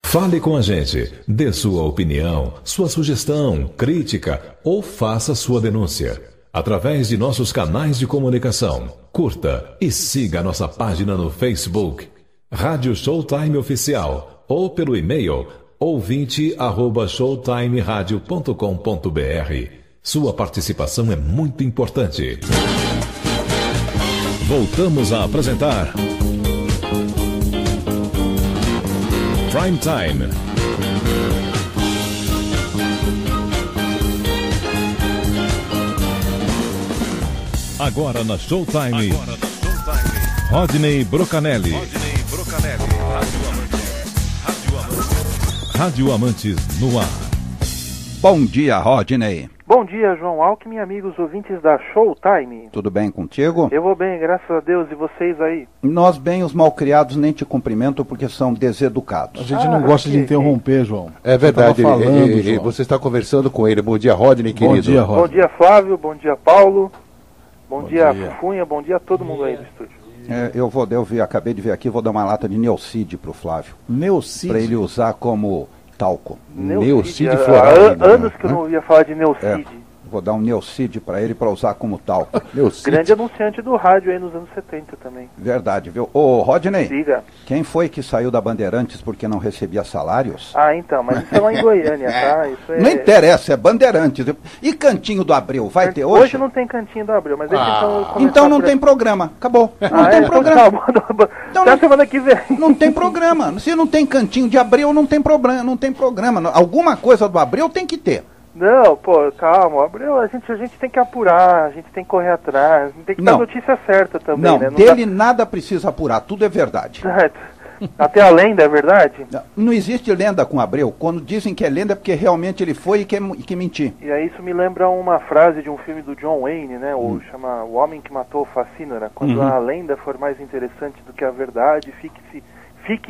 Fale com a gente, dê sua opinião, sua sugestão, crítica ou faça sua denúncia. Através de nossos canais de comunicação, curta e siga nossa página no Facebook, Rádio Showtime Oficial, ou pelo e-mail ouvinte@showtimeradio.com.br. Sua participação é muito importante. Voltamos a apresentar Prime Time. Agora na Showtime, Rodney Brocanelli. Rádio Amantes no ar. Bom dia, Rodney. Bom dia, João Alckmin, amigos ouvintes da Showtime. Tudo bem contigo? Eu vou bem, graças a Deus. E vocês aí? Nós bem, os malcriados nem te cumprimentam porque são deseducados. A gente não gosta de interromper, João. É verdade, João. você está conversando com ele. Bom dia, Rodney, querido. Bom dia, Rodney. Bom dia, Flávio. Bom dia, Paulo. Bom dia, Fufunha. Bom dia a todo mundo aí do estúdio. Acabei de ver aqui, vou dar uma lata de Neocid pro Flávio. Neocid? Para ele usar como talco. Neocid Há floral. anos que eu não ouvia falar de Neocid. Vou dar um Neocid para ele para usar como talco. Grande anunciante do rádio aí nos anos 70 também. Verdade, viu? Ô, Rodney, Diga. Quem foi que saiu da Bandeirantes porque não recebia salários? Ah, então, mas isso é lá em Goiânia, tá? Isso é... Não interessa, é Bandeirantes. E Cantinho do Abreu, vai ter hoje? Hoje não tem Cantinho do Abreu, mas deixa Então não tem programa, acabou. Não tem programa. Então até semana que vem. Não tem programa. Se não tem Cantinho de Abreu, não tem problema, não tem programa. Alguma coisa do Abreu tem que ter. Não, pô, calma, Abreu, a gente tem que apurar, a gente tem que correr atrás, tem que dar a notícia certa também, não, né? Dele nada precisa apurar, tudo é verdade. Até a lenda é verdade? Não existe lenda com Abreu, quando dizem que é lenda é porque realmente ele foi e que mentir. E aí isso me lembra uma frase de um filme do John Wayne, né, chama O Homem que Matou o Facínora, quando a lenda for mais interessante do que a verdade, fique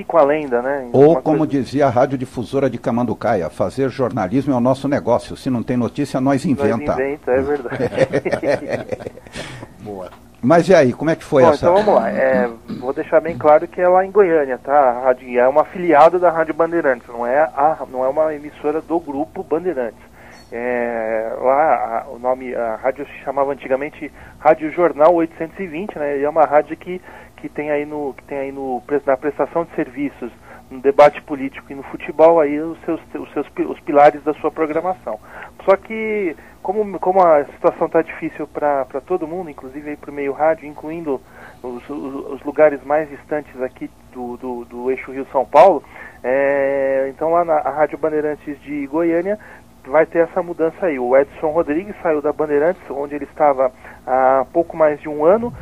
com a lenda, né? Ou como dizia a radiodifusora de Camanducaia, fazer jornalismo é o nosso negócio. Se não tem notícia, nós inventa. Nós inventa, é verdade. Boa. Mas e aí, como é que foi essa? Então vamos lá. Vou deixar bem claro que é lá em Goiânia, tá? A rádio é uma afiliada da Rádio Bandeirantes, não é uma emissora do grupo Bandeirantes. Lá a rádio se chamava antigamente Rádio Jornal 820, né? E é uma rádio que tem aí na prestação de serviços, no debate político e no futebol aí os pilares da sua programação. Só que como a situação está difícil para todo mundo, inclusive para o meio rádio, incluindo os lugares mais distantes aqui do eixo Rio-São Paulo, então lá na Rádio Bandeirantes de Goiânia vai ter essa mudança aí. O Edson Rodrigues saiu da Bandeirantes, onde ele estava há pouco mais de um ano,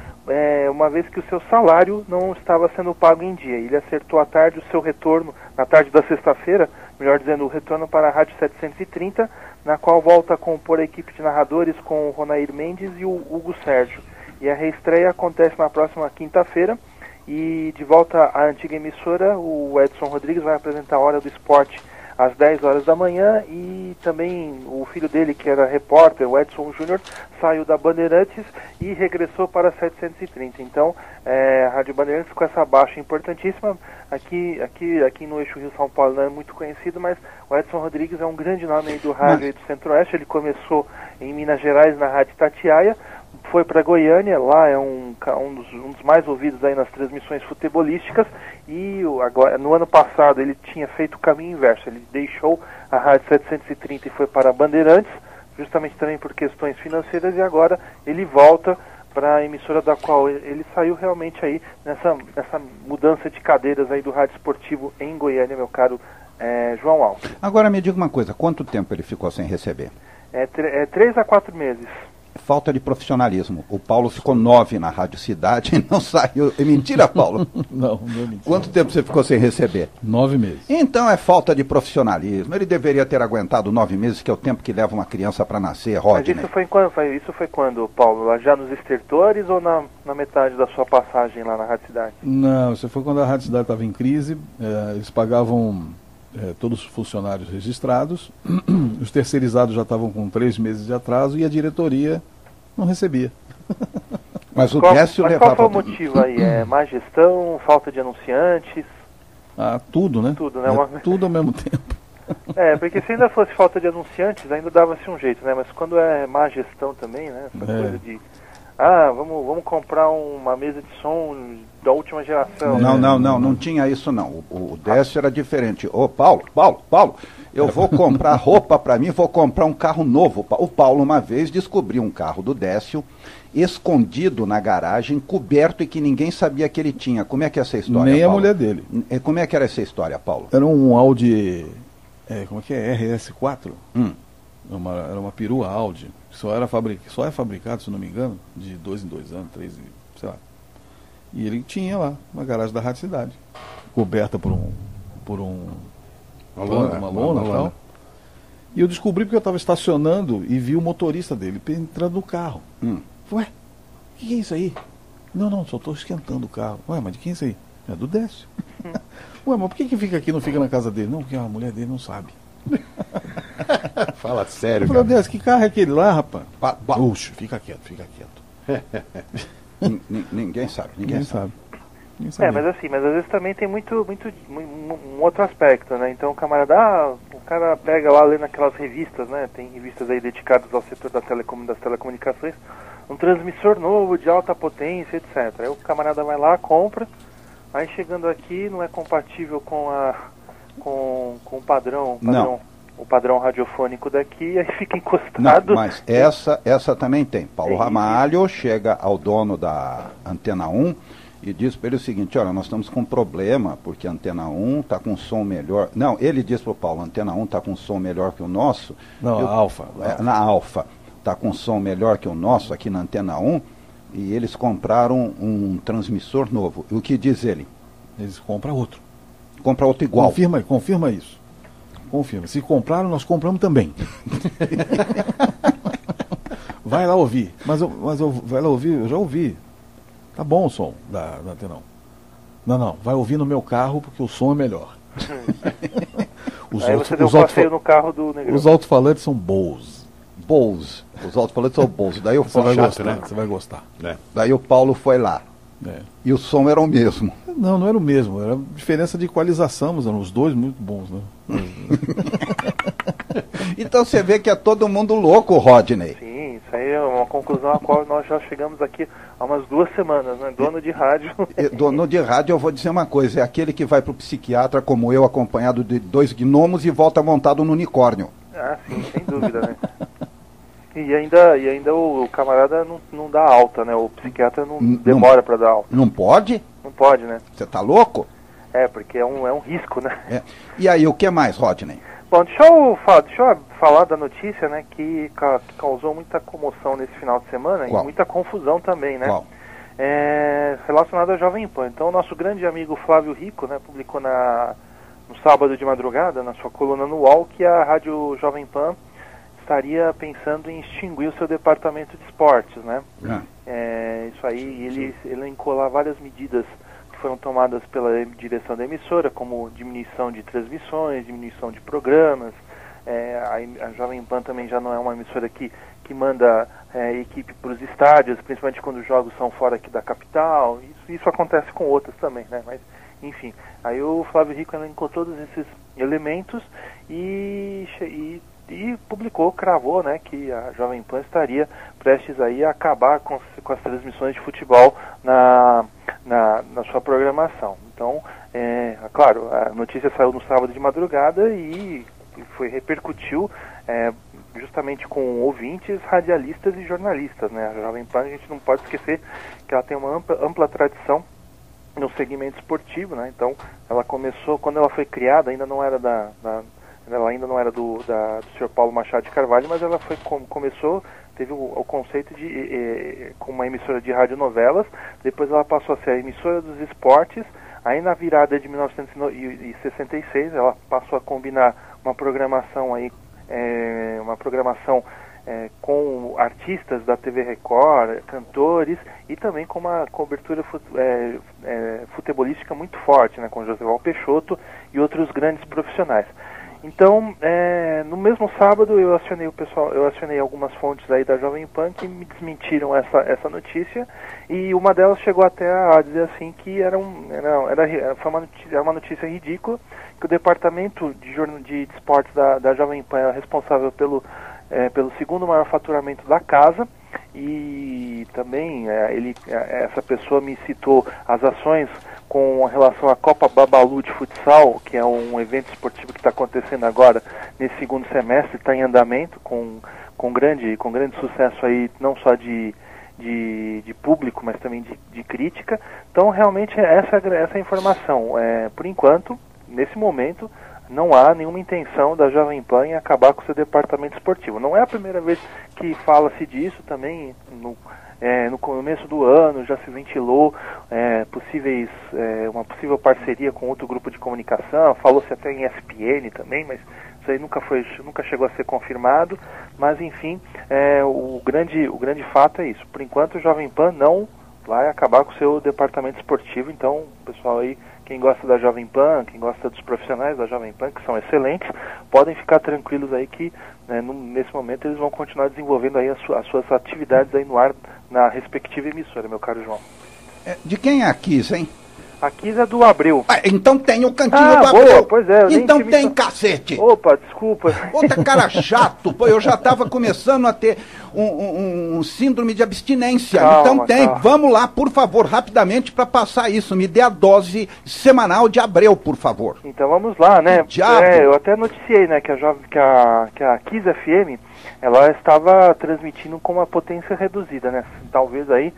uma vez que o seu salário não estava sendo pago em dia. Ele acertou à tarde o seu retorno, na tarde da sexta-feira, melhor dizendo, o retorno para a Rádio 730, na qual volta a compor a equipe de narradores com o Ronair Mendes e o Hugo Sérgio. E a reestreia acontece na próxima quinta-feira, e de volta à antiga emissora, o Edson Rodrigues vai apresentar a Hora do Esporte às 10 horas da manhã, e também o filho dele, que era repórter, o Edson Júnior, saiu da Bandeirantes e regressou para a 730. Então, a Rádio Bandeirantes com essa baixa importantíssima, aqui no eixo Rio-São Paulo não é muito conhecido, mas o Edson Rodrigues é um grande nome aí do rádio aí do Centro-Oeste. Ele começou em Minas Gerais, na Rádio Itatiaia, foi para Goiânia, lá é um dos mais ouvidos aí nas transmissões futebolísticas, e agora, no ano passado ele tinha feito o caminho inverso, ele deixou a Rádio 730 e foi para a Bandeirantes, justamente também por questões financeiras, e agora ele volta para a emissora da qual ele saiu realmente aí nessa mudança de cadeiras aí do rádio esportivo em Goiânia, meu caro João Alves. Agora me diga uma coisa, quanto tempo ele ficou sem receber? 3 a 4 meses. Falta de profissionalismo. O Paulo ficou 9 na Rádio Cidade e não saiu. É mentira, Paulo? Não é mentira. Quanto tempo você ficou sem receber? 9 meses. Então é falta de profissionalismo. Ele deveria ter aguentado 9 meses, que é o tempo que leva uma criança para nascer, Rodney. Mas isso foi quando, Paulo? Lá já nos estertores ou na metade da sua passagem lá na Rádio Cidade? Não, isso foi quando a Rádio Cidade estava em crise. Eles pagavam todos os funcionários registrados, os terceirizados já estavam com 3 meses de atraso e a diretoria não recebia. Mas o Décio levava... Qual foi o motivo aí? Má gestão, falta de anunciantes? Tudo, né? Tudo, né? Tudo ao mesmo tempo. Porque se ainda fosse falta de anunciantes, ainda dava-se um jeito, né? Mas quando é má gestão também, né? Essa coisa de... vamos comprar uma mesa de som da última geração. Não tinha isso não. O Décio era diferente. Ô, Paulo, eu vou comprar roupa para mim, vou comprar um carro novo. O Paulo uma vez descobriu um carro do Décio, escondido na garagem, coberto e que ninguém sabia que ele tinha. Como é que é essa história, Nem Paulo? a mulher dele. Como é que era essa história, Paulo? Era um Audi, como é que é? RS4? Era uma perua Audi. Só é fabricado, se não me engano, de 2 em 2 anos, 3, sei lá. E ele tinha lá, uma garagem da Rádio Cidade, coberta por uma lona e tal. E eu descobri porque eu estava estacionando e vi o motorista dele entrando no carro. Ué, o que é isso aí? Não, só estou esquentando o carro. Ué, mas de quem é isso aí? É do Décio. Ué, mas por que fica aqui e não fica na casa dele? Não, porque a mulher dele não sabe. Fala sério, eu falei, cara. Décio, que carro é aquele lá, rapaz? Puxa, fica quieto. Ninguém sabe, ninguém sabe. Mas às vezes também tem muito um outro aspecto, né? Então o cara pega lá, lê naquelas revistas, né? Tem revistas aí dedicadas ao setor das telecomunicações, um transmissor novo de alta potência, etc. Aí o camarada vai lá, compra, aí chegando aqui não é compatível com o padrão. Não. O padrão radiofônico daqui, aí fica encostado. Não, mas essa também tem. Paulo Ramalho chega ao dono da Antena 1 e diz para ele o seguinte: olha, nós estamos com um problema, porque a Antena 1 está com um som melhor. Não, ele diz para o Paulo, a Antena 1 está com um som melhor que o nosso. Não, a Alfa. Na Alfa está com um som melhor que o nosso aqui na Antena 1, e eles compraram um transmissor novo. E o que diz ele? Eles compram outro. Compra outro igual. Confirma isso. Confirma. Se compraram, nós compramos também. Vai lá ouvir. Vai lá ouvir, eu já ouvi. Tá bom o som da Antena 1. Não, vai ouvir no meu carro porque o som é melhor. Aí você deu um passeio no carro do Negrão. Os alto-falantes são Bose. Os alto-falantes são Bose. Daí você vai gostar, né? Você vai gostar. Daí o Paulo foi lá. E o som era o mesmo. Não era o mesmo. Era diferença de equalização, mas eram os dois muito bons, né? Então você vê que é todo mundo louco, Rodney. Sim, isso aí é uma conclusão a qual nós já chegamos aqui há umas 2 semanas, né? Dono de rádio. Dono de rádio, eu vou dizer uma coisa, é aquele que vai pro psiquiatra como eu, acompanhado de 2 gnomos e volta montado no unicórnio. Sim, sem dúvida, né? E ainda o camarada não dá alta, né? O psiquiatra não demora para dar alta. Não pode? Não pode, né? Você tá louco? Porque é um risco, né? E aí, o que mais, Rodney? Bom, deixa eu falar da notícia, né, que causou muita comoção nesse final de semana. Qual? E muita confusão também, né? Qual? Relacionado à Jovem Pan. Então, o nosso grande amigo Flávio Rico, né, publicou no sábado de madrugada, na sua coluna no UOL, que a Rádio Jovem Pan estaria pensando em extinguir o seu departamento de esportes, né? Isso aí, ele elencou lá várias medidas que foram tomadas pela direção da emissora, como diminuição de transmissões, diminuição de programas. A Jovem Pan também já não é uma emissora que manda equipe para os estádios, principalmente quando os jogos são fora aqui da capital. Isso acontece com outras também, né? Mas, enfim, aí o Flávio Rico elencou todos esses elementos e cravou, né, que a Jovem Pan estaria prestes aí a acabar com as transmissões de futebol na sua programação. Então, claro, a notícia saiu no sábado de madrugada e repercutiu justamente com ouvintes, radialistas e jornalistas, né? A Jovem Pan, a gente não pode esquecer que ela tem uma ampla tradição no segmento esportivo, né? Então, ela começou, quando ela foi criada, ainda não era ela ainda não era do Sr. Paulo Machado de Carvalho, mas ela começou, teve o conceito com uma emissora de radionovelas, depois ela passou a ser a emissora dos esportes, aí na virada de 1966 ela passou a combinar uma programação com artistas da TV Record, cantores, e também com uma cobertura futebolística muito forte, né, com José Val Peixoto e outros grandes profissionais. Então, no mesmo sábado eu acionei o pessoal, eu acionei algumas fontes aí da Jovem Pan que me desmentiram essa notícia, e uma delas chegou até a dizer assim que era uma notícia ridícula, que o departamento de esportes da Jovem Pan era responsável pelo segundo maior faturamento da casa, e também essa pessoa me citou as ações com relação à Copa Babalu de futsal, que é um evento esportivo que está acontecendo agora nesse segundo semestre, está em andamento com grande sucesso aí, não só de público, mas também de crítica. Então realmente essa informação. Por enquanto, nesse momento, não há nenhuma intenção da Jovem Pan em acabar com o seu departamento esportivo. Não é a primeira vez que fala-se disso, também no começo do ano já se ventilou uma possível parceria com outro grupo de comunicação, falou-se até em ESPN também, mas isso aí nunca chegou a ser confirmado. Mas enfim, o grande fato é isso. Por enquanto, o Jovem Pan não vai acabar com o seu departamento esportivo. Então, pessoal aí, quem gosta da Jovem Pan, quem gosta dos profissionais da Jovem Pan, que são excelentes, podem ficar tranquilos aí que nesse momento eles vão continuar desenvolvendo aí as suas atividades aí no ar, na respectiva emissora, meu caro João. De quem é a Kiss, hein? A Kiss é do Abreu. Então tem o cantinho do Abreu. Boa, pois é. Então tem cacete. Opa, desculpa. Outra cara chato, pô, eu já estava começando a ter um síndrome de abstinência. Então tem, vamos lá, por favor, rapidamente para passar isso. Me dê a dose semanal de Abreu, por favor. Então vamos lá, né? Diabo. Eu até noticiei, né, que a Kiss FM, ela estava transmitindo com uma potência reduzida, né? Talvez aí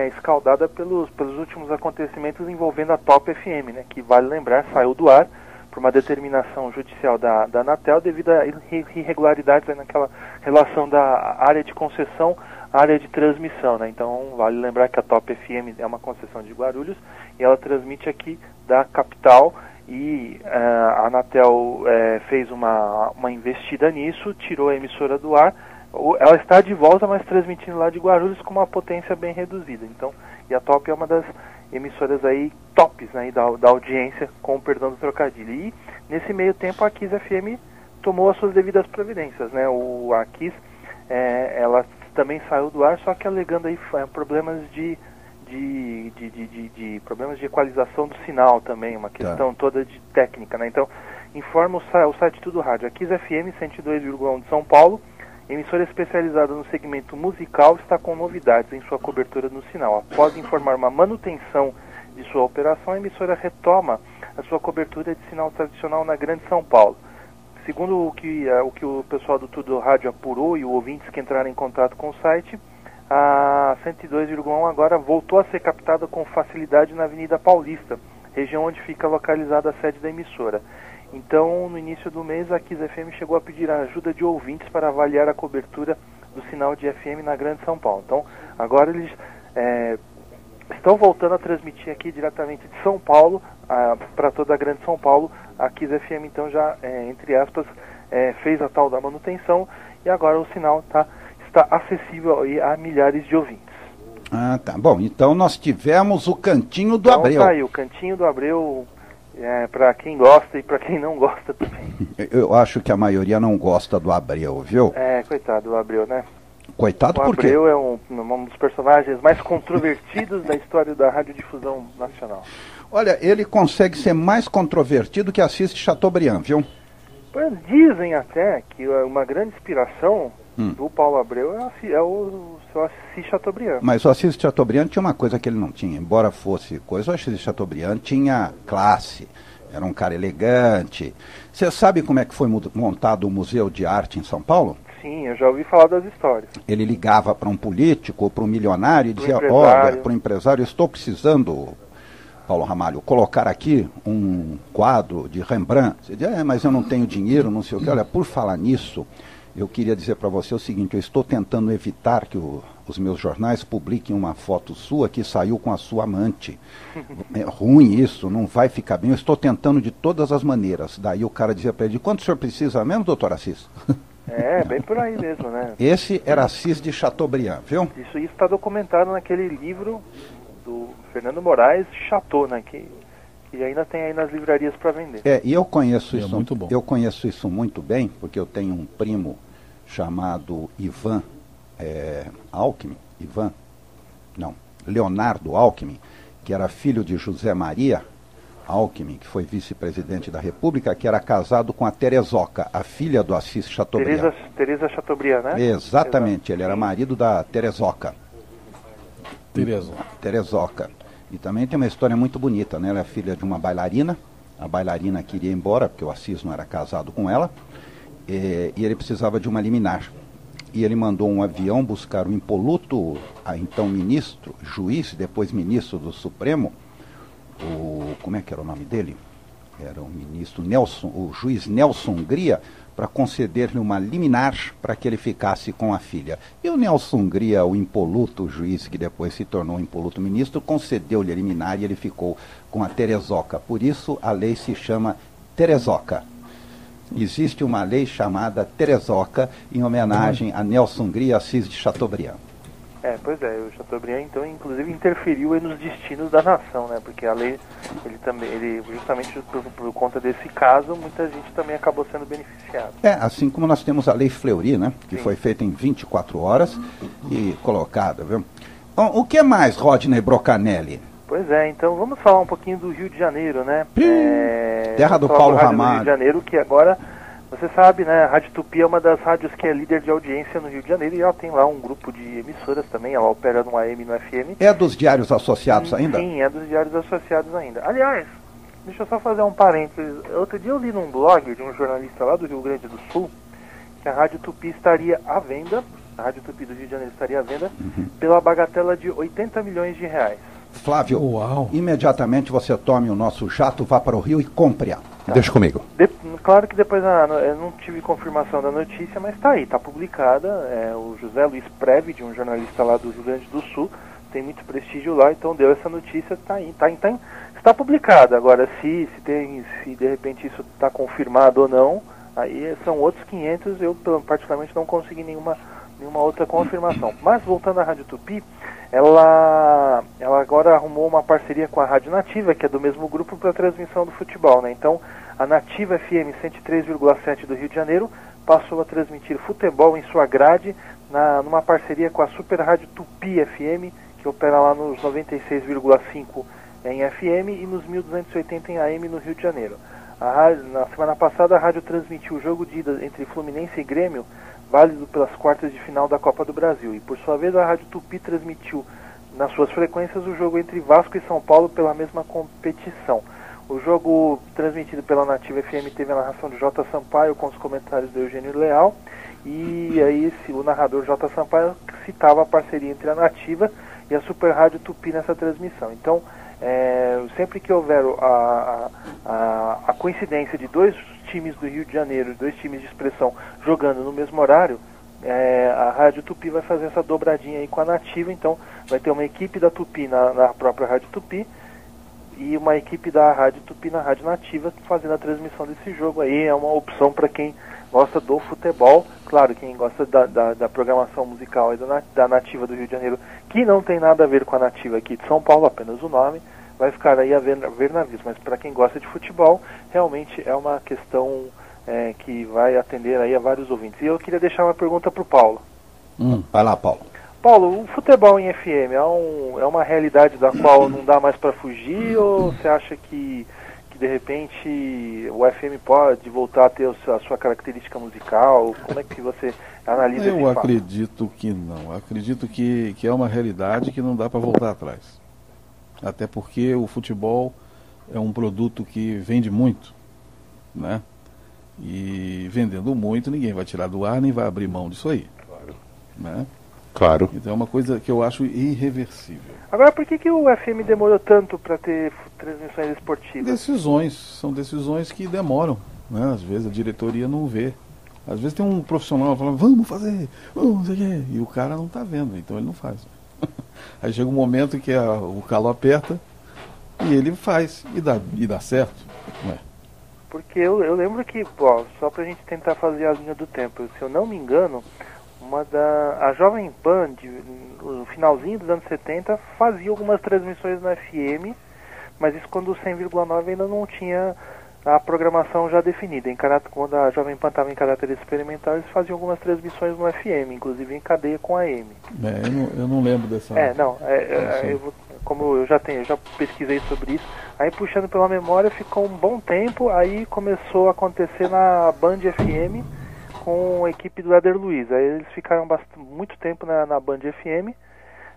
escaldada pelos últimos acontecimentos envolvendo a Top FM, né, que, vale lembrar, saiu do ar por uma determinação judicial da Anatel devido a irregularidades aí naquela relação da área de concessão à área de transmissão, né. Então, vale lembrar que a Top FM é uma concessão de Guarulhos e ela transmite aqui da capital, e a Anatel fez uma investida nisso, tirou a emissora do ar. Ela está de volta, mas transmitindo lá de Guarulhos com uma potência bem reduzida. Então, e a Top é uma das emissoras aí tops, né, da audiência, com o perdão do trocadilho. E nesse meio tempo a Kiss FM tomou as suas devidas providências, né? A Kiss, ela também saiu do ar, só que alegando aí problemas problemas de equalização do sinal também, uma questão toda de técnica, né? Então, informa o site Tudo Rádio. A Kiss FM 102,1 de São Paulo, emissora especializada no segmento musical, está com novidades em sua cobertura no sinal. Após informar uma manutenção de sua operação, a emissora retoma a sua cobertura de sinal tradicional na Grande São Paulo. Segundo o que o pessoal do Tudo Rádio apurou e os ouvintes que entraram em contato com o site, a 102,1 agora voltou a ser captada com facilidade na Avenida Paulista, região onde fica localizada a sede da emissora. Então, no início do mês, a Kiss FM chegou a pedir a ajuda de ouvintes para avaliar a cobertura do sinal de FM na Grande São Paulo. Então, agora eles estão voltando a transmitir aqui diretamente de São Paulo para toda a Grande São Paulo. A Kiss FM, então, já, entre aspas, fez a tal da manutenção, e agora o sinal está acessível aí a milhares de ouvintes. Ah, tá. Bom, então nós tivemos o Cantinho do Abreu. Tá aí, o Cantinho do Abreu, para quem gosta e para quem não gosta também. Eu acho que a maioria não gosta do Abreu, viu? Coitado do Abreu, né? Coitado por quê? O Abreu é um dos personagens mais controvertidos da história da radiodifusão nacional. Olha, ele consegue ser mais controvertido que Assis de Chateaubriand, viu? Pois dizem até que uma grande inspiração do Paulo Abreu é o seu Assis Chateaubriand. Mas o Assis de Chateaubriand tinha uma coisa que ele não tinha, embora fosse coisa, o Assis de Chateaubriand tinha classe, era um cara elegante. Você sabe como é que foi montado o Museu de Arte em São Paulo? Sim, eu já ouvi falar das histórias. Ele ligava para um político ou para um milionário e dizia, olha, para o empresário, eu estou precisando, Paulo Ramalho, colocar aqui um quadro de Rembrandt. Você diz, mas eu não tenho dinheiro, não sei o que. Olha, por falar nisso, eu queria dizer para você o seguinte, eu estou tentando evitar que os meus jornais publiquem uma foto sua que saiu com a sua amante. É ruim isso, não vai ficar bem, eu estou tentando de todas as maneiras. Daí o cara dizia para ele, quanto o senhor precisa mesmo, doutor Assis? Bem por aí mesmo, né? Esse era Assis de Chateaubriand, viu? Isso está documentado naquele livro do Fernando Moraes Chateau, né? Que que ainda tem aí nas livrarias para vender. E eu conheço É isso. muito bom. Eu conheço isso muito bem, porque eu tenho um primo chamado Leonardo Alckmin, que era filho de José Maria Alckmin, que foi vice-presidente da República, que era casado com a Terezoca, a filha do Assis Chateaubriand. Teresa Chateaubriand, né? Exatamente, ele era marido da Terezoca. Terezoca. E também tem uma história muito bonita, né? Ela é filha de uma bailarina. A bailarina queria ir embora, porque o Assis não era casado com ela. E ele precisava de uma liminar. E ele mandou um avião buscar o impoluto, então ministro, juiz, depois ministro do Supremo, como é que era o nome dele? Era o ministro o juiz Nelson Hungria, para conceder-lhe uma liminar para que ele ficasse com a filha. E o Nelson Hungria, o impoluto juiz, que depois se tornou impoluto ministro, concedeu-lhe a liminar e ele ficou com a Terezoca. Por isso a lei se chama Terezoca. Existe uma lei chamada Terezoca em homenagem a Nelson Hungria Assis de Chateaubriand. Pois é, o Chateaubriand então inclusive interferiu aí nos destinos da nação, né? Porque a lei, ele justamente por conta desse caso, muita gente também acabou sendo beneficiada. Assim como nós temos a lei Fleury, né? Que Sim. foi feita em 24 horas e colocada, viu? Bom, o que mais, Rodney Brocanelli? Pois é, então vamos falar um pouquinho do Rio de Janeiro, né? Terra do vamos falar Paulo Rádio do Ramalho. Rio de Janeiro, que agora, você sabe, né? A Rádio Tupi é uma das rádios que é líder de audiência no Rio de Janeiro e ela tem lá um grupo de emissoras também, ela opera no AM e no FM. É dos diários associados ainda? Sim, é dos diários associados ainda. Aliás, deixa eu só fazer um parênteses. Outro dia eu li num blog de um jornalista lá do Rio Grande do Sul que a Rádio Tupi estaria à venda, a Rádio Tupi do Rio de Janeiro estaria à venda pela bagatela de 80 milhões de reais. Flávio, Uau. imediatamente você tome o nosso jato, vá para o Rio e compre-a. Deixa comigo. Claro que depois eu não tive confirmação da notícia, mas está aí, está publicada. O José Luiz Previde, um jornalista lá do Rio Grande do Sul, tem muito prestígio lá, então deu essa notícia, está publicada. Agora, se de repente isso está confirmado ou não, aí são outros 500, eu particularmente não consegui nenhuma outra confirmação. Mas voltando à Rádio Tupi, ela agora arrumou uma parceria com a Rádio Nativa, que é do mesmo grupo, para a transmissão do futebol, né? Então, a Nativa FM 103,7 do Rio de Janeiro passou a transmitir futebol em sua grade numa parceria com a Super Rádio Tupi FM, que opera lá nos 96,5 em FM e nos 1280 em AM no Rio de Janeiro. Na semana passada, a rádio transmitiu o jogo de ida entre Fluminense e Grêmio, válido pelas quartas de final da Copa do Brasil. E por sua vez a Rádio Tupi transmitiu nas suas frequências o jogo entre Vasco e São Paulo pela mesma competição. O jogo transmitido pela Nativa FM teve a narração de J. Sampaio com os comentários do Eugênio Leal. E aí o narrador J. Sampaio citava a parceria entre a Nativa e a Super Rádio Tupi nessa transmissão. Então, sempre que houver a coincidência de dois times do Rio de Janeiro, dois times de expressão jogando no mesmo horário, a Rádio Tupi vai fazer essa dobradinha aí com a Nativa. Então vai ter uma equipe da Tupi na própria Rádio Tupi e uma equipe da Rádio Tupi na Rádio Nativa fazendo a transmissão desse jogo aí. É uma opção para quem gosta do futebol. Claro, quem gosta da programação musical da Nativa do Rio de Janeiro, que não tem nada a ver com a Nativa aqui de São Paulo, apenas o nome, vai ficar aí a ver navios. Mas para quem gosta de futebol, realmente é uma questão que vai atender aí a vários ouvintes. E eu queria deixar uma pergunta para o Paulo. Vai lá, Paulo. Paulo, o futebol em FM é uma realidade da qual não dá mais para fugir, ou você acha que de repente o FM pode voltar a ter a sua característica musical? Como é que você analisa isso? Eu acredito que não. Acredito que é uma realidade que não dá para voltar atrás. Até porque o futebol é um produto que vende muito, né? E vendendo muito, ninguém vai tirar do ar nem vai abrir mão disso aí. Claro. Né? Claro. Então é uma coisa que eu acho irreversível. Agora, por que o FM demorou tanto para ter transmissões esportivas? São decisões que demoram, né? Às vezes a diretoria não vê. Às vezes tem um profissional falando, vamos fazer, vamos fazer, e o cara não está vendo, então ele não faz. Aí chega um momento que o calo aperta e ele faz, e dá certo. Não é? Porque eu lembro que, só pra gente tentar fazer a linha do tempo, se eu não me engano, a Jovem Pan, no finalzinho dos anos 70, fazia algumas transmissões na FM, mas isso quando o 100,9 ainda não tinha a programação já definida. Quando a Jovem Pan estava em caráter experimental, eles faziam algumas transmissões no FM, inclusive em cadeia com a AM. Eu não lembro dessa. Como eu já pesquisei sobre isso, aí puxando pela memória, ficou um bom tempo, aí começou a acontecer na Band FM com a equipe do Éder Luiz. Aí eles ficaram muito tempo na Band FM,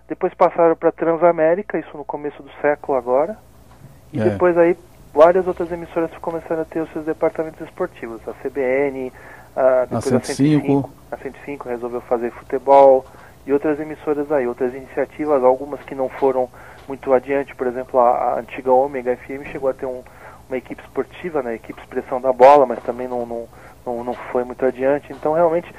depois passaram para Transamérica, isso no começo do século agora, e depois aí várias outras emissoras começaram a ter os seus departamentos esportivos. A CBN, depois a 105. A 105 resolveu fazer futebol, e outras emissoras aí, outras iniciativas, algumas que não foram muito adiante. Por exemplo, a antiga Ômega FM chegou a ter uma equipe esportiva, né, equipe Expressão da Bola, mas também não foi muito adiante. Então, realmente,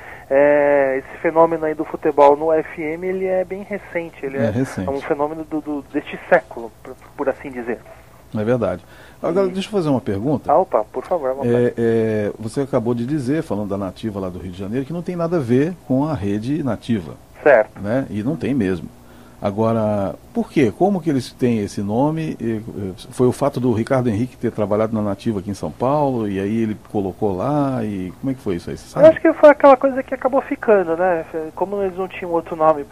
esse fenômeno aí do futebol no FM, ele é bem recente. Ele é um fenômeno deste século, por assim dizer. É verdade. Agora, deixa eu fazer uma pergunta. Opa, por favor. Você acabou de dizer, falando da Nativa lá do Rio de Janeiro, que não tem nada a ver com a rede Nativa. Certo. Né? E não tem mesmo. Agora, por quê? Como que eles têm esse nome? Foi o fato do Ricardo Henrique ter trabalhado na Nativa aqui em São Paulo, e aí ele colocou lá, e como é que foi isso aí, você sabe? Eu acho que foi aquela coisa que acabou ficando, né? Como eles não tinham outro nome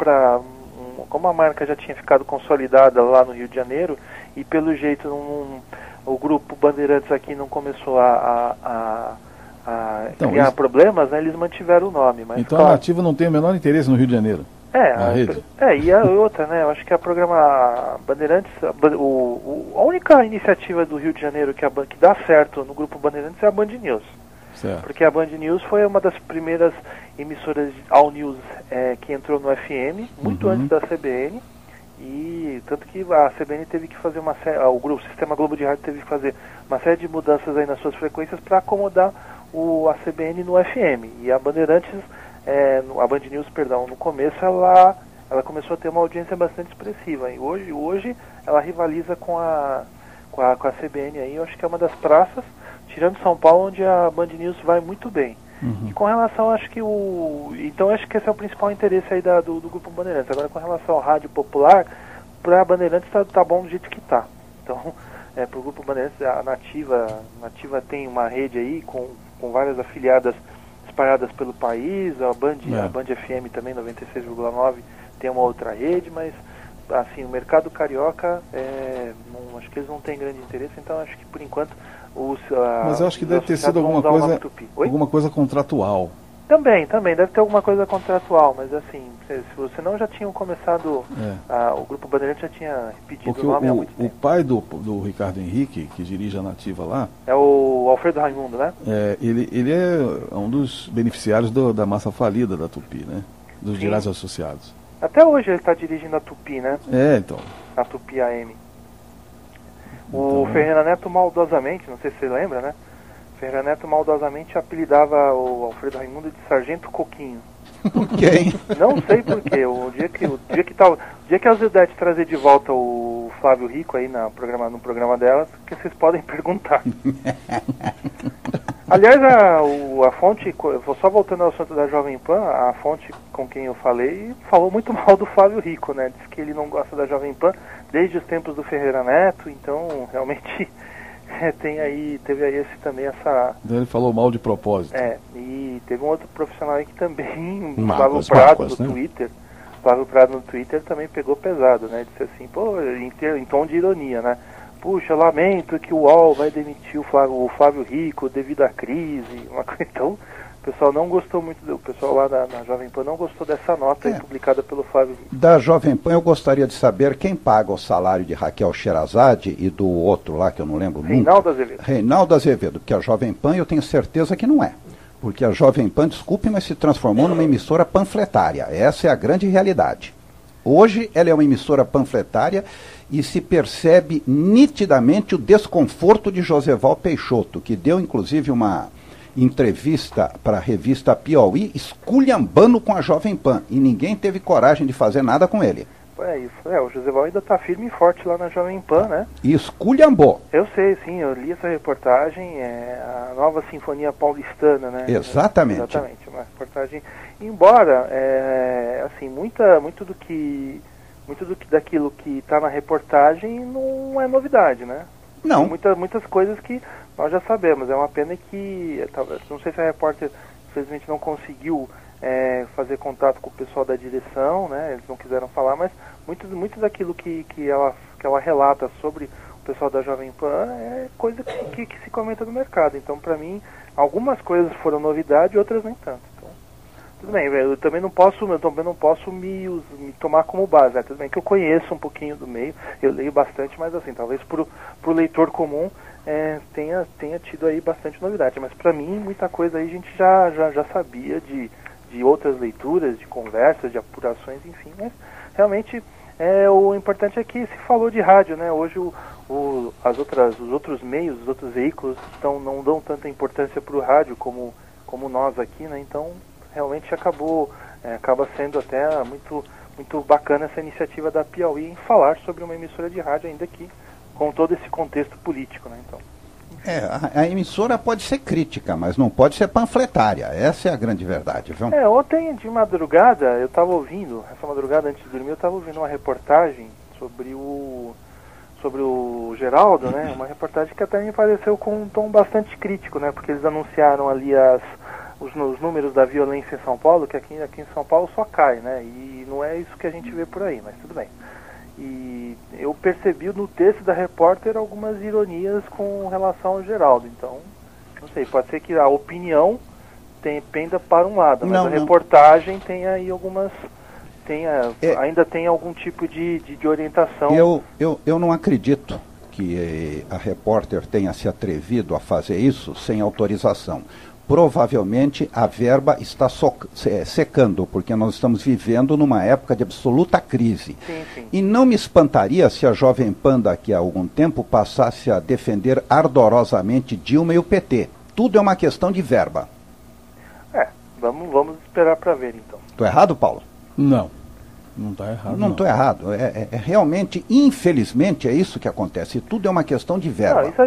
como a marca já tinha ficado consolidada lá no Rio de Janeiro, e pelo jeito o grupo Bandeirantes aqui não começou a criar problemas, né? Eles mantiveram o nome. Mas, então, claro, a Nativa não tem o menor interesse no Rio de Janeiro? E a outra, né? Eu acho que a programa Bandeirantes, a única iniciativa do Rio de Janeiro que dá certo no grupo Bandeirantes é a Band News. Certo. Porque a Band News foi uma das primeiras emissoras de All News que entrou no FM, muito antes da CBN, e tanto que a CBN teve que fazer o Sistema Globo de Rádio teve que fazer uma série de mudanças aí nas suas frequências para acomodar a CBN no FM. E a Bandeirantes, a Band News, no começo ela começou a ter uma audiência bastante expressiva. E hoje ela rivaliza com a CBN aí. Eu acho que é uma das praças, tirando São Paulo, onde a Band News vai muito bem. E com relação, acho que então acho que esse é o principal interesse aí do Grupo Bandeirantes. Agora, com relação ao rádio popular, para a Bandeirantes tá bom do jeito que tá. Então, para o Grupo Bandeirantes, a Nativa tem uma rede aí com várias afiliadas espalhadas pelo país. A Band FM também, 96,9, tem uma outra rede, mas assim, o mercado carioca, acho que eles não têm grande interesse, então acho que por enquanto mas eu acho que deve ter sido alguma coisa contratual. Também deve ter alguma coisa contratual, mas assim, se você não já tinham começado, o Grupo Bandeirantes já tinha pedido o nome há muito tempo. O pai do Ricardo Henrique, que dirige a Nativa lá, é o Alfredo Raimundo, né? Ele é um dos beneficiários da massa falida da Tupi, né? Dos direitos associados. Até hoje ele está dirigindo a Tupi, né? Então. A Tupi AM. O Ferreira Neto maldosamente, não sei se você lembra, né? Ferreira Neto maldosamente apelidava o Alfredo Raimundo de Sargento Coquinho. Por quê? Não sei por quê. O dia que a Zedete trazer de volta o Flávio Rico aí no programa delas, que vocês podem perguntar. Aliás, a fonte, só voltando ao assunto da Jovem Pan, a fonte com quem eu falei falou muito mal do Flávio Rico, né? Diz que ele não gosta da Jovem Pan desde os tempos do Ferreira Neto, então realmente teve aí essa... Ele falou mal de propósito. E teve um outro profissional aí que também, Flávio Prado no Twitter. Flávio Prado no Twitter também pegou pesado, né? Disse assim, em tom de ironia, né? Puxa, lamento que o UOL vai demitir o Flávio Rico devido à crise. Então, o pessoal não gostou muito, o pessoal lá na Jovem Pan não gostou dessa nota aí publicada pelo Flávio Rico. Da Jovem Pan eu gostaria de saber quem paga o salário de Raquel Sherazade e do outro lá, que eu não lembro nunca. Reinaldo Azevedo. Reinaldo Azevedo, porque a Jovem Pan eu tenho certeza que não é. Porque a Jovem Pan, desculpe, mas se transformou numa emissora panfletária. Essa é a grande realidade. Hoje ela é uma emissora panfletária e se percebe nitidamente o desconforto de Joseval Peixoto, que deu inclusive uma entrevista para a revista Piauí esculhambando com a Jovem Pan, e ninguém teve coragem de fazer nada com ele. É isso, o Joseval ainda está firme e forte lá na Jovem Pan, né? E esculhambou. Eu sei, sim, eu li essa reportagem, a nova Sinfonia Paulistana, né? Exatamente. Exatamente, uma reportagem, embora, assim, muito do que daquilo que está na reportagem não é novidade, né? Não. Muitas coisas que nós já sabemos. É uma pena que, não sei se a repórter, infelizmente, não conseguiu fazer contato com o pessoal da direção, né? Eles não quiseram falar, mas muito daquilo que ela relata sobre o pessoal da Jovem Pan é coisa que se comenta no mercado. Então, para mim, algumas coisas foram novidade, outras nem tanto. Então, tudo bem, eu também não posso me tomar como base, né? Tudo bem que eu conheço um pouquinho do meio, eu leio bastante, mas assim, talvez pro leitor comum tenha tido aí bastante novidade. Mas para mim, muita coisa aí a gente já sabia de outras leituras, de conversas, de apurações, enfim, mas realmente o importante é que se falou de rádio, né? Hoje os outros meios, os outros veículos não dão tanta importância para o rádio como nós aqui, né? Então realmente acaba sendo até muito bacana essa iniciativa da Piauí em falar sobre uma emissora de rádio, ainda que com todo esse contexto político, né? Então, a emissora pode ser crítica, mas não pode ser panfletária. Essa é a grande verdade, viu? Ontem de madrugada, eu estava ouvindo, essa madrugada antes de dormir, eu estava ouvindo uma reportagem sobre o Geraldo, né? Uma reportagem que até me pareceu com um tom bastante crítico, né? Porque eles anunciaram ali os números da violência em São Paulo, que aqui em São Paulo só cai, né? E não é isso que a gente vê por aí, mas tudo bem. E eu percebi no texto da repórter algumas ironias com relação ao Geraldo. Então, não sei, pode ser que a opinião penda para um lado, mas a reportagem tem aí ainda tem algum tipo de orientação. Eu não acredito que a repórter tenha se atrevido a fazer isso sem autorização. Provavelmente a verba está secando, porque nós estamos vivendo numa época de absoluta crise. Sim. E não me espantaria se a Jovem Pan daqui a algum tempo passasse a defender ardorosamente Dilma e o PT. Tudo é uma questão de verba. Vamos esperar para ver então. Estou errado, Paulo? Não está errado. Não estou errado. Realmente, infelizmente, é isso que acontece. Tudo é uma questão de verba. Não, isso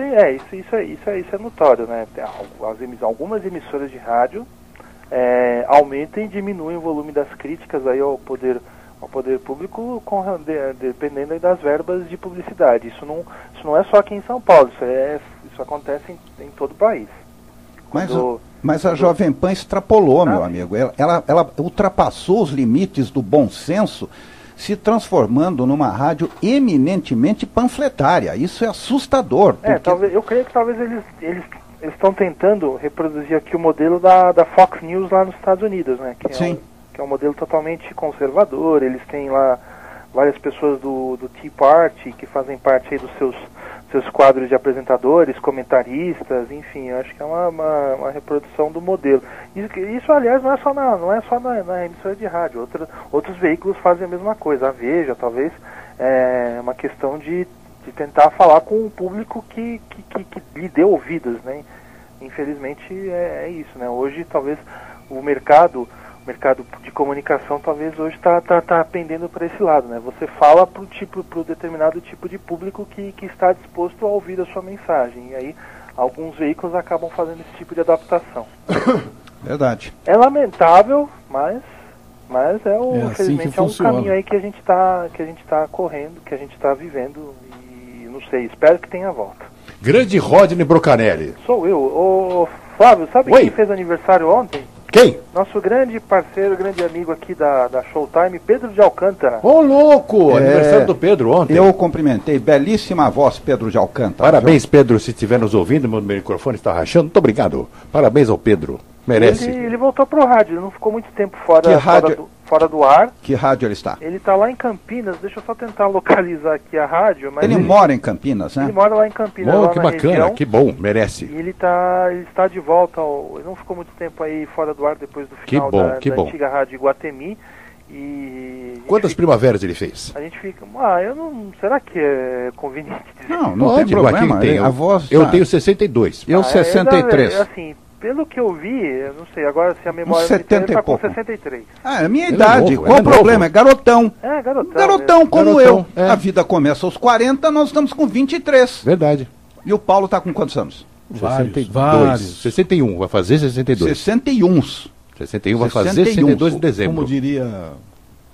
é notório, né? Algumas emissoras de rádio aumentam e diminuem o volume das críticas aí ao poder público, dependendo aí das verbas de publicidade. Isso não é só aqui em São Paulo, isso acontece em todo o país. Mas a Jovem Pan extrapolou, meu amigo. Ela ultrapassou os limites do bom senso, se transformando numa rádio eminentemente panfletária. Isso é assustador. Eu creio que talvez eles estão tentando reproduzir aqui o modelo da Fox News lá nos Estados Unidos, né? Sim. Que é um modelo totalmente conservador. Eles têm lá várias pessoas do Tea Party que fazem parte aí dos seus quadros de apresentadores, comentaristas, enfim, eu acho que é uma reprodução do modelo. Isso aliás, não é só na emissora de rádio, outros veículos fazem a mesma coisa. A Veja, talvez, é uma questão de tentar falar com o público que lhe dê ouvidos, né? Infelizmente é isso, né? Hoje, talvez, o mercado de comunicação talvez hoje está pendendo para esse lado, né? Você fala para o determinado tipo de público que está disposto a ouvir a sua mensagem. E aí alguns veículos acabam fazendo esse tipo de adaptação. Verdade. É lamentável, mas infelizmente assim é um caminho aí que a gente está correndo, que a gente está vivendo, e não sei, espero que tenha volta. Grande Rodney Brocanelli. Sou eu. Ô, Flávio, sabe quem fez aniversário ontem? Quem? Nosso grande parceiro, grande amigo aqui da Showtime, Pedro de Alcântara. Ô, louco! Aniversário do Pedro ontem. Eu cumprimentei. Belíssima voz, Pedro de Alcântara. Parabéns, Pedro, se estiver nos ouvindo, meu microfone está rachando. Muito obrigado. Parabéns ao Pedro. Merece. Ele voltou pro rádio, ele não ficou muito tempo fora do ar. Que rádio ele está? Ele está lá em Campinas, deixa eu só tentar localizar aqui a rádio. Mas ele mora em Campinas, né? Ele mora lá em Campinas, lá que na bacana, região, que bom, merece. E ele está de volta, ele não ficou muito tempo aí fora do ar depois do final da antiga rádio Iguatemi. Quantas primaveras ele fez? A gente fica, será que é conveniente dizer? Não tem problema, a voz eu tenho 62. Eu 63. Assim, pelo que eu vi, eu não sei, agora se a memória me está com 63. É minha idade, qual o problema? É garotão. Garotão como eu. A vida começa aos 40, nós estamos com 23. Verdade. E o Paulo está com quantos anos? Vários. 61, vai fazer 62. 61. 61 vai fazer 62 de dezembro. Como diria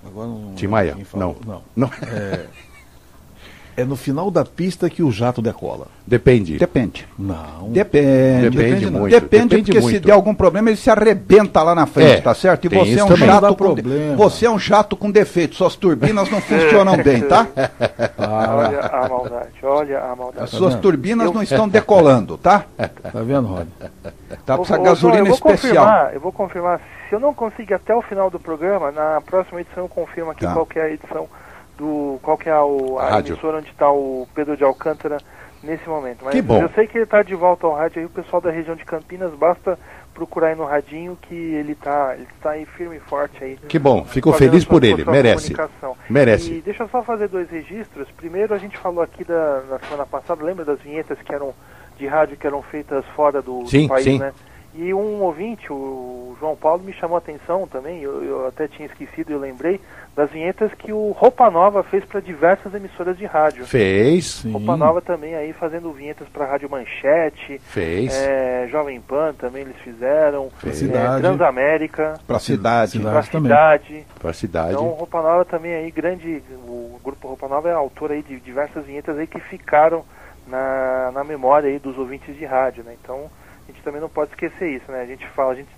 Agora não. Tim Maia? Quem falou. Não. É no final da pista que o jato decola. Depende. Depende. Não. Depende muito. Depende, porque se der algum problema ele se arrebenta lá na frente, tá certo? E tem você é isso um também. jato Não dá com problema. você é um jato com defeito, suas turbinas não funcionam bem, tá? Olha a maldade, olha a As maldade. suas turbinas não estão decolando, tá? Tá vendo, Rod? Tá precisa João, gasolina especial. Eu vou confirmar, se eu não conseguir até o final do programa, na próxima edição eu confirmo aqui Tá. qual que é a edição qual que é a Rádio. emissora onde está o Pedro de Alcântara nesse momento. Mas Que bom. eu sei que ele está de volta ao rádio aí, o pessoal da região de Campinas, basta procurar aí no radinho que ele tá aí firme e forte aí. Que bom, fico fazendo feliz por sua ele, merece. comunicação. Merece. E deixa eu só fazer 2 registros. Primeiro, a gente falou aqui na semana passada, lembra das vinhetas que eram de rádio que eram feitas fora do país, sim. né? E um ouvinte, o João Paulo, me chamou a atenção também, eu até tinha esquecido e eu lembrei, das vinhetas que o Roupa Nova fez para diversas emissoras de rádio. Fez. Sim. Roupa Nova também aí fazendo vinhetas para Rádio Manchete, Fez. Jovem Pan também eles fizeram, Pra cidade. Transamérica, Pra cidade. para também. cidade. Pra cidade. Então, Roupa Nova também aí, o grupo Roupa Nova é autor aí de diversas vinhetas aí que ficaram na memória aí dos ouvintes de rádio, né? Então, a gente também não pode esquecer isso, né?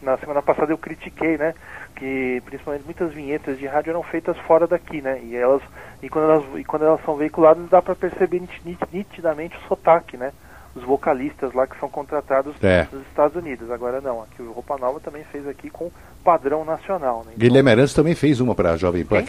Na semana passada eu critiquei, né? Que principalmente muitas vinhetas de rádio eram feitas fora daqui, né? E quando elas são veiculadas dá para perceber nitidamente o sotaque, né? Os vocalistas lá que são contratados nos Estados Unidos. Agora não, aqui o Roupa Nova também fez aqui com padrão nacional, né? Então, Guilherme Arantes também fez uma para a Jovem Pan,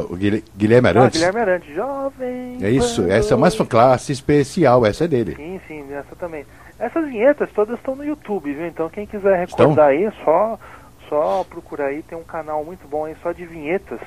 o Guilherme Arantes. Guilherme Arantes, Jovem É isso, Pan. essa é mais classe especial, essa é dele. Sim, essa também. Essas vinhetas todas estão no YouTube, viu? Então quem quiser recordar aí, só procurar aí, tem um canal muito bom aí só de vinhetas.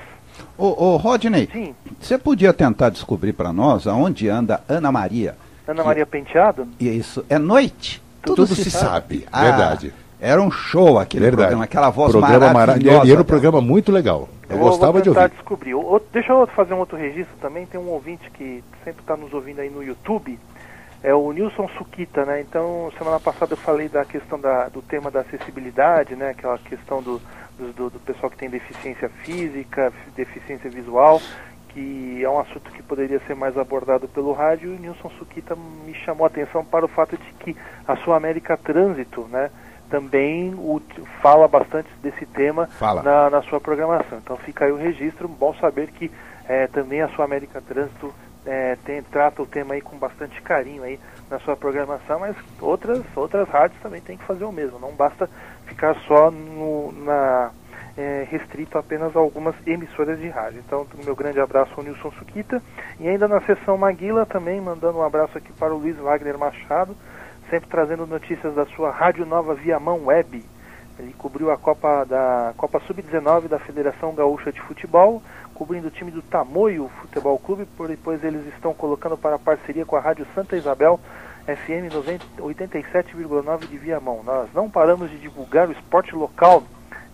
Ô Rodney, Sim. você podia tentar descobrir para nós aonde anda Ana Maria? Ana Maria Penteado? E isso é noite. Tudo se sabe, verdade. Era um show aquele Verdade. programa, aquela voz Programa maravilhosa. E era um programa muito legal. Eu gostava de vou tentar ouvir. descobrir. Deixa eu fazer um outro registro também. Tem um ouvinte que sempre está nos ouvindo aí no YouTube. É o Nilson Suquita, né? Então, semana passada eu falei da questão do tema da acessibilidade, né? Aquela questão do pessoal que tem deficiência física, deficiência visual, que é um assunto que poderia ser mais abordado pelo rádio. E o Nilson Suquita me chamou a atenção para o fato de que a Sul América Trânsito, né? Também fala bastante desse tema na sua programação. Então fica aí o registro, bom saber que também a Sul América Trânsito trata o tema aí com bastante carinho aí na sua programação, mas outras rádios também têm que fazer o mesmo, não basta ficar só restrito apenas a algumas emissoras de rádio. Então, meu grande abraço ao Nilson Suquita, e ainda na sessão Maguila também, mandando um abraço aqui para o Luiz Wagner Machado, sempre trazendo notícias da sua Rádio Nova Viamão Web. Ele cobriu a Copa Sub-19 da Federação Gaúcha de Futebol, cobrindo o time do Tamoio Futebol Clube, depois eles estão colocando para a parceria com a Rádio Santa Isabel, FM 87,9 de Viamão. Nós não paramos de divulgar o esporte local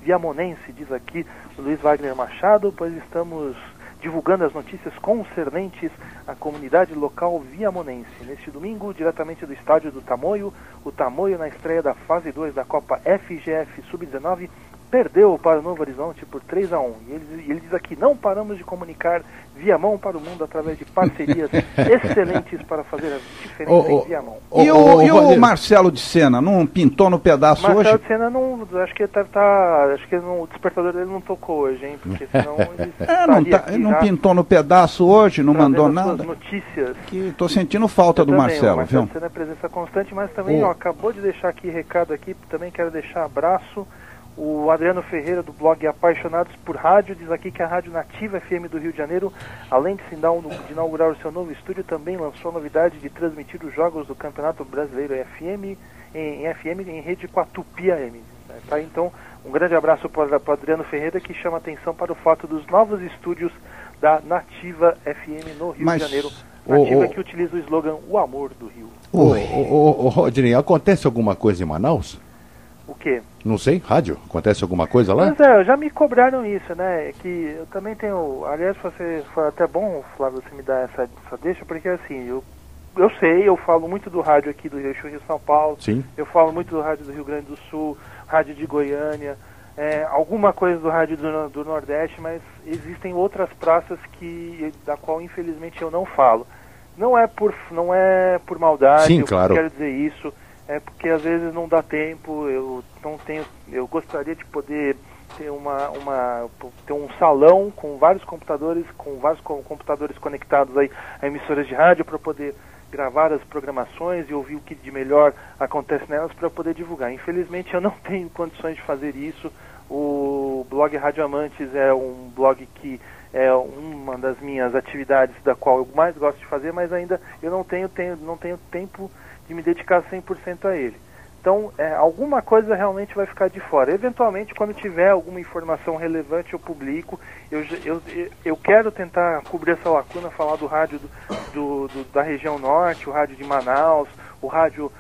viamonense, diz aqui o Luiz Wagner Machado, pois estamos divulgando as notícias concernentes à comunidade local viamonense. Neste domingo, diretamente do estádio do Tamoio, o Tamoio, na estreia da fase 2 da Copa FGF Sub-19, perdeu para o Novo Horizonte por 3-1. E ele diz aqui, não paramos de comunicar Viamão para o mundo através de parcerias excelentes para fazer a diferença em Viamão. E o Marcelo de Sena, não pintou no pedaço hoje? Marcelo de Sena não, acho que ele deve estar, acho que o despertador dele não tocou hoje, hein, porque senão ele não pintou no pedaço hoje, não mandou nada. Notícias. Que tô sentindo falta do Marcelo, o Marcelo viu? Sena é presença constante, mas também acabou de deixar aqui recado aqui, também quero deixar abraço. O Adriano Ferreira, do blog Apaixonados por Rádio, diz aqui que a Rádio Nativa FM do Rio de Janeiro, além de inaugurar o seu novo estúdio, também lançou a novidade de transmitir os jogos do Campeonato Brasileiro FM em rede com a Tupi AM. Tá? Então, um grande abraço para o Adriano Ferreira, que chama atenção para o fato dos novos estúdios da Nativa FM no Rio de Janeiro. Nativa que utiliza o slogan O Amor do Rio. Rodney, acontece alguma coisa em Manaus? O quê? Não sei, rádio? Acontece alguma coisa lá? Mas já me cobraram isso, né? Que eu também tenho. Aliás, foi até bom, Flávio, você me dar essa deixa, porque assim, eu sei, eu falo muito do rádio aqui do Rio de São Paulo. Sim. Eu falo muito do rádio do Rio Grande do Sul, rádio de Goiânia. alguma coisa do rádio do Nordeste, mas existem outras praças da qual infelizmente eu não falo. Não é por maldade. Sim, claro. Eu quero dizer isso, é porque às vezes não dá tempo. Eu gostaria de poder ter ter um salão com vários computadores conectados aí a emissoras de rádio para poder gravar as programações e ouvir o que de melhor acontece nelas para poder divulgar. Infelizmente eu não tenho condições de fazer isso. O blog Rádio Amantes é um blog que é uma das minhas atividades da qual eu mais gosto de fazer, mas ainda eu não tenho tempo de me dedicar 100% a ele. Então, alguma coisa realmente vai ficar de fora. Eventualmente, quando tiver alguma informação relevante, eu publico. Eu quero tentar cobrir essa lacuna, falar do rádio da região norte, o rádio de Manaus, o rádio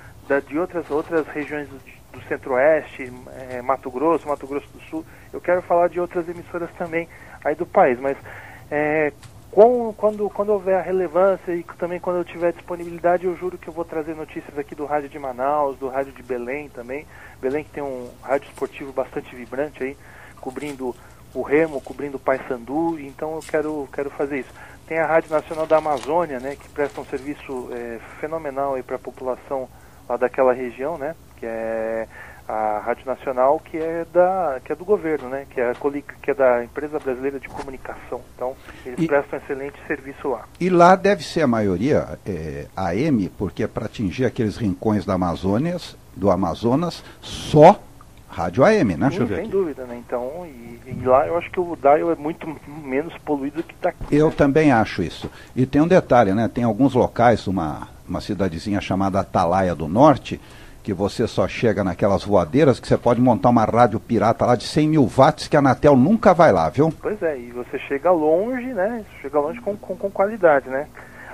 de outras regiões do Centro-Oeste, Mato Grosso do Sul. Eu quero falar de outras emissoras também aí do país, mas quando houver a relevância e também quando eu tiver disponibilidade, eu juro que eu vou trazer notícias aqui do rádio de Manaus, do rádio de Belém também. Belém, que tem um rádio esportivo bastante vibrante aí, cobrindo o Remo, cobrindo o Paysandu, então eu quero fazer isso. Tem a Rádio Nacional da Amazônia, né, que presta um serviço fenomenal aí para a população lá daquela região, né, que é a Rádio Nacional, que é do governo, né, que é da Empresa Brasileira de Comunicação. Então, eles prestam excelente serviço lá. E lá deve ser a maioria AM, porque é para atingir aqueles rincões do Amazonas, só rádio AM, né? Sim, sem dúvida, né? Então, e lá eu acho que o dial é muito menos poluído que está aqui. Eu também acho isso. E tem um detalhe, né? Tem alguns locais, uma cidadezinha chamada Atalaia do Norte, que você só chega naquelas voadeiras que você pode montar uma rádio pirata lá de 100 mil watts que a Anatel nunca vai lá, viu? Pois é, e você chega longe, né? Chega longe com qualidade, né?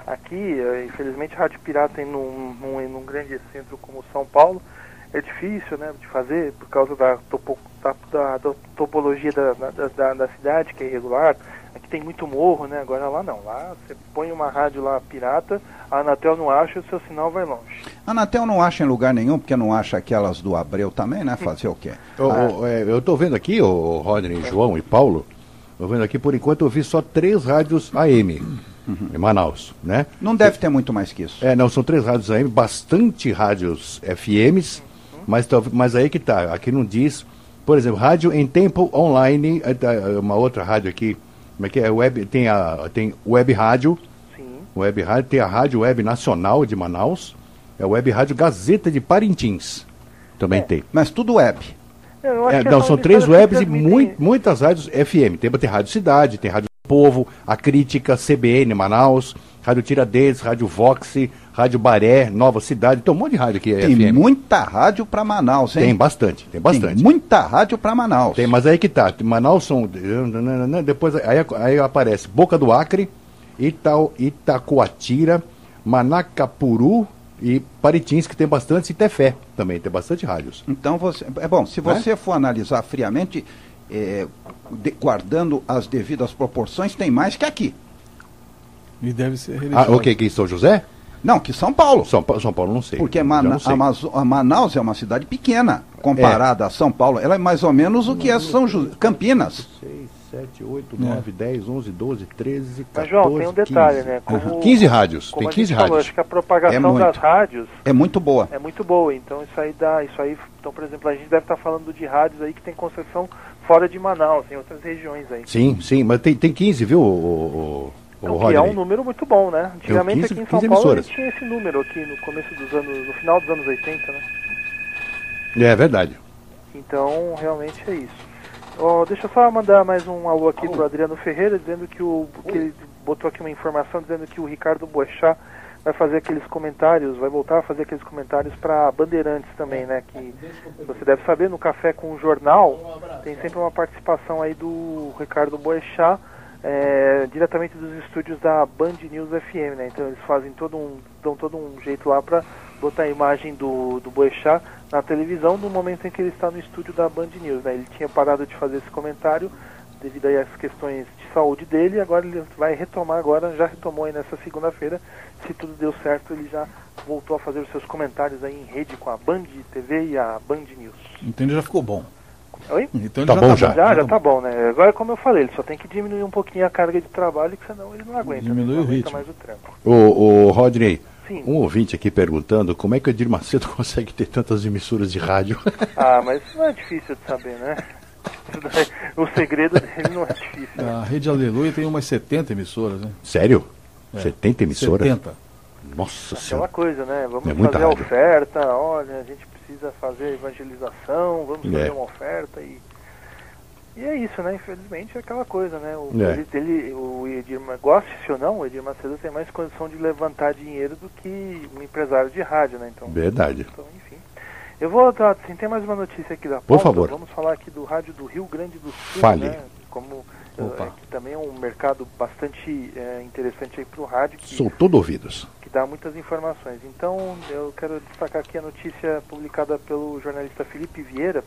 Aqui, infelizmente, rádio pirata num grande centro como São Paulo é difícil, né, de fazer por causa da topologia da cidade, que é irregular. Aqui tem muito morro, né? Agora lá não. Lá você põe uma rádio lá pirata, a Anatel não acha e o seu sinal vai longe. A Anatel não acha em lugar nenhum, porque não acha aquelas do Abreu também, né? Fazer o quê? Eu estou vendo aqui, o Rodney, João e Paulo, estou vendo aqui, por enquanto eu vi só 3 rádios AM em Manaus, né? Não deve ter muito mais que isso. Não, são 3 rádios AM, bastante rádios FMs, mas aí que tá, aqui não diz, por exemplo, rádio em tempo online, uma outra rádio aqui, como é que é? Tem Web Rádio. Sim. Web Rádio, tem a Rádio Web Nacional de Manaus, é a Web Rádio Gazeta de Parintins, também tem. Mas tudo web. Não, são 3 webs e muitas rádios FM. Tem Rádio Cidade, tem Rádio Povo, a Crítica, CBN Manaus, Rádio Tiradentes, Rádio Vox, Rádio Baré, Nova Cidade, tem um monte de rádio aqui. Tem FM. muita rádio para Manaus, hein? Tem bastante. Tem muita rádio para Manaus. Tem, mas aí que tá. Manaus são. Depois aí aparece Boca do Acre, Itacoatira, Manacapuru e Parintins, que tem bastante, e Tefé também, tem bastante rádios. Então se você for analisar friamente, guardando as devidas proporções, tem mais que aqui. E deve ser religioso. Ok, que em São José? Não, que São Paulo. São Paulo não sei. Porque a Manaus é uma cidade pequena, comparada a São Paulo. Ela é mais ou menos o que é Campinas. 6, 7, 8, 9, 10, 11, 12, 13, 14, Mas, João, tem um detalhe, 15. né? 15 rádios, tem a 15 gente falou, rádios. acho que a propagação das rádios é muito boa. É muito boa, então então, por exemplo, a gente deve estar falando de rádios aí que tem concessão fora de Manaus, em outras regiões aí. Sim, mas tem 15, viu, que é um número muito bom, né? Antigamente 15, aqui em São Paulo a gente tinha esse número aqui no começo dos anos, no final dos anos 80, né? É verdade. Então, realmente é isso. Deixa eu só mandar mais um alô aqui pro Adriano Ferreira, dizendo que ele botou aqui uma informação dizendo que o Ricardo Boechat vai fazer aqueles comentários, vai voltar a fazer aqueles comentários para Bandeirantes também, né? Que você deve saber, no Café com o Jornal tem sempre uma participação aí do Ricardo Boechat, diretamente dos estúdios da Band News FM, né? Então eles dão todo um jeito lá para botar a imagem do Boechat na televisão no momento em que ele está no estúdio da Band News, né? Ele tinha parado de fazer esse comentário devido aí às questões de saúde dele, e agora ele vai retomar, já retomou aí nessa segunda-feira. Se tudo deu certo, ele já voltou a fazer os seus comentários aí em rede com a Band TV e a Band News. Entende? Já ficou bom. Oi? Então Tá ele bom já. Já tá bom, né? Agora, como eu falei, ele só tem que diminuir um pouquinho a carga de trabalho, que senão ele não aguenta. Diminui não o aguenta ritmo. mais o trampo. O Rodney, Sim. um ouvinte aqui perguntando como é que o Edir Macedo consegue ter tantas emissoras de rádio. Ah, mas isso não é difícil de saber, né? O segredo dele não é difícil. A Rede Aleluia tem umas 70 emissoras, né? Sério? 70 emissoras? 70. Nossa Aquela Senhora. coisa, né? Vamos É muita fazer a rádio. oferta, olha, a gente precisa fazer evangelização, vamos fazer É. uma oferta e é isso, né? Infelizmente é aquela coisa, né? O Edir, goste-se ou não, o Edir Macedo tem mais condição de levantar dinheiro do que um empresário de rádio, né? Então, Verdade. enfim. Eu vou dar, assim, tem mais uma notícia aqui da pauta. Por favor. Vamos falar aqui do rádio do Rio Grande do Sul, Fale. né? Como Opa. que também é um mercado bastante interessante aí para o rádio, Sou todo ouvidos. que dá muitas informações. Então, eu quero destacar aqui a notícia publicada pelo jornalista Felipe Vieira,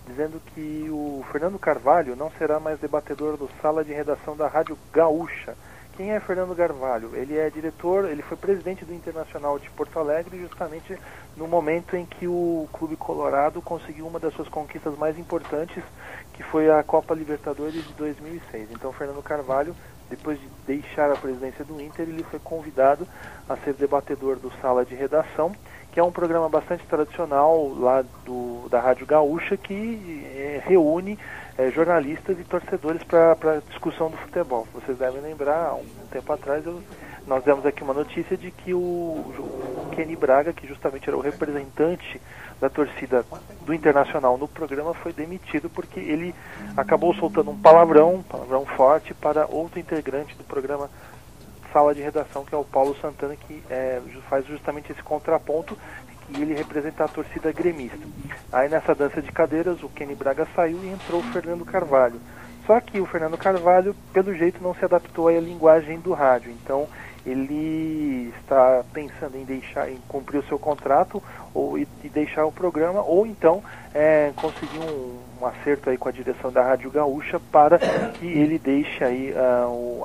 dizendo que o Fernando Carvalho não será mais debatedor do Sala de Redação da Rádio Gaúcha. Quem é Fernando Carvalho? Ele é diretor, ele foi presidente do Internacional de Porto Alegre justamente no momento em que o Clube Colorado conseguiu uma das suas conquistas mais importantes, que foi a Copa Libertadores de 2006. Então, Fernando Carvalho, depois de deixar a presidência do Inter, ele foi convidado a ser debatedor do Sala de Redação, que é um programa bastante tradicional lá da Rádio Gaúcha, que reúne jornalistas e torcedores para discussão do futebol. Vocês devem lembrar, há um tempo atrás, nós demos aqui uma notícia de que o Kenny Braga, que justamente era o representante da torcida do Internacional no programa, foi demitido porque ele acabou soltando um palavrão forte para outro integrante do programa Sala de Redação, que é o Paulo Santana, que faz justamente esse contraponto, e ele representa a torcida gremista. Aí nessa dança de cadeiras, o Kenny Braga saiu e entrou o Fernando Carvalho. Só que o Fernando Carvalho, pelo jeito, não se adaptou à linguagem do rádio. Então, ele está pensando em cumprir o seu contrato e deixar o programa, ou então conseguir um acerto aí com a direção da Rádio Gaúcha para que ele deixe aí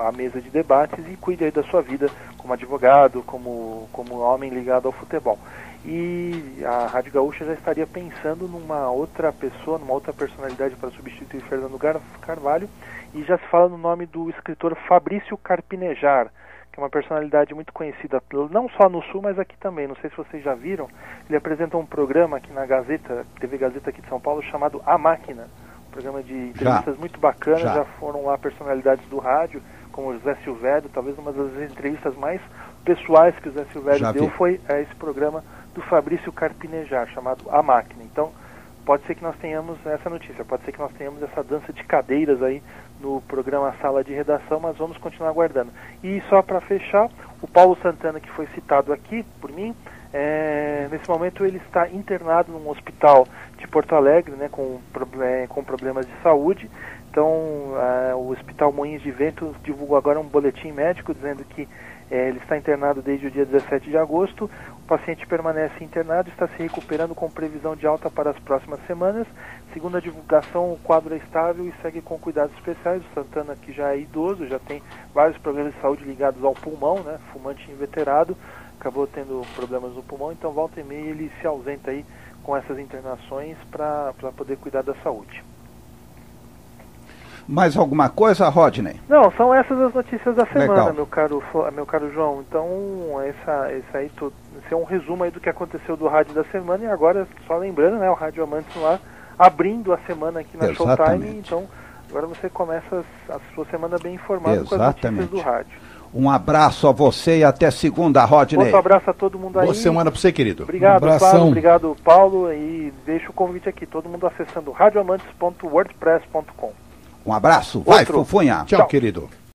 a mesa de debates e cuide aí da sua vida como advogado, como homem ligado ao futebol. E a Rádio Gaúcha já estaria pensando numa outra pessoa, numa outra personalidade para substituir Fernando Carvalho, e já se fala no nome do escritor Fabrício Carpinejar, que é uma personalidade muito conhecida não só no Sul, mas aqui também. Não sei se vocês já viram, ele apresenta um programa aqui na Gazeta, TV Gazeta aqui de São Paulo, chamado A Máquina, um programa de entrevistas muito bacana. Já foram lá personalidades do rádio, como o José Silvério. Talvez uma das entrevistas mais pessoais que o José Silvério deu foi esse programa do Fabrício Carpinejar, chamado A Máquina. Então, pode ser que nós tenhamos essa notícia, pode ser que nós tenhamos essa dança de cadeiras aí no programa Sala de Redação, mas vamos continuar aguardando. E só para fechar, o Paulo Santana, que foi citado aqui por mim, nesse momento ele está internado num hospital de Porto Alegre, né, com problemas de saúde. Então, o Hospital Moinhos de Vento divulgou agora um boletim médico dizendo que ele está internado desde o dia 17 de agosto. O paciente permanece internado, está se recuperando com previsão de alta para as próximas semanas. Segundo a divulgação, o quadro é estável e segue com cuidados especiais. O Santana, que já é idoso, já tem vários problemas de saúde ligados ao pulmão, né? Fumante inveterado, acabou tendo problemas no pulmão, então volta e meia ele se ausenta aí com essas internações para poder cuidar da saúde. Mais alguma coisa, Rodney? Não, são essas as notícias da semana, Legal. meu caro João. Então, esse é um resumo aí do que aconteceu do rádio da semana. E agora, só lembrando, né, o Rádio Amantes lá, abrindo a semana aqui na Exatamente. Showtime. Então, agora você começa a sua semana bem informado com as notícias do rádio. Um abraço a você e até segunda, Rodney. Outro abraço a todo mundo aí. Boa semana para você, querido. Obrigado, abração. Flávio. Obrigado, Paulo. E deixo o convite aqui, todo mundo acessando radioamantes.wordpress.com. Um abraço. Vai, Outro. Fufunha. Tchau, querido.